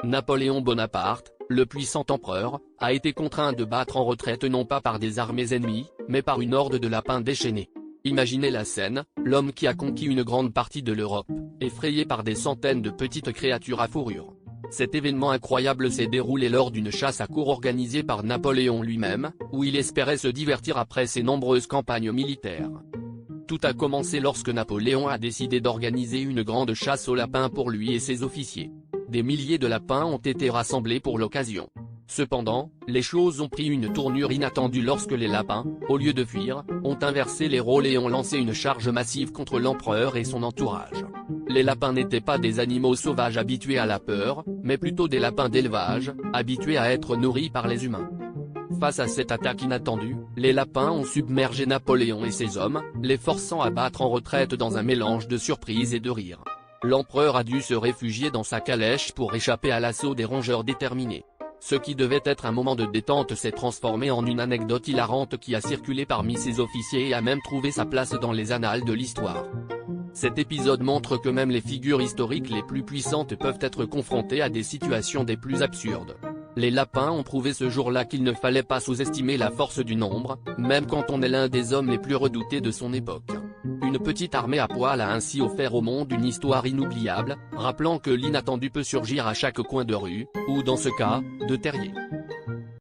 Napoléon Bonaparte, le puissant empereur, a été contraint de battre en retraite non pas par des armées ennemies, mais par une horde de lapins déchaînés. Imaginez la scène, l'homme qui a conquis une grande partie de l'Europe, effrayé par des centaines de petites créatures à fourrure. Cet événement incroyable s'est déroulé lors d'une chasse à courre organisée par Napoléon lui-même, où il espérait se divertir après ses nombreuses campagnes militaires. Tout a commencé lorsque Napoléon a décidé d'organiser une grande chasse aux lapins pour lui et ses officiers. Des milliers de lapins ont été rassemblés pour l'occasion. Cependant, les choses ont pris une tournure inattendue lorsque les lapins, au lieu de fuir, ont inversé les rôles et ont lancé une charge massive contre l'empereur et son entourage. Les lapins n'étaient pas des animaux sauvages habitués à la peur, mais plutôt des lapins d'élevage, habitués à être nourris par les humains. Face à cette attaque inattendue, les lapins ont submergé Napoléon et ses hommes, les forçant à battre en retraite dans un mélange de surprise et de rire. L'empereur a dû se réfugier dans sa calèche pour échapper à l'assaut des rongeurs déterminés. Ce qui devait être un moment de détente s'est transformé en une anecdote hilarante qui a circulé parmi ses officiers et a même trouvé sa place dans les annales de l'histoire. Cet épisode montre que même les figures historiques les plus puissantes peuvent être confrontées à des situations des plus absurdes. Les lapins ont prouvé ce jour-là qu'il ne fallait pas sous-estimer la force du nombre, même quand on est l'un des hommes les plus redoutés de son époque. Une petite armée à poil a ainsi offert au monde une histoire inoubliable, rappelant que l'inattendu peut surgir à chaque coin de rue, ou dans ce cas, de terrier.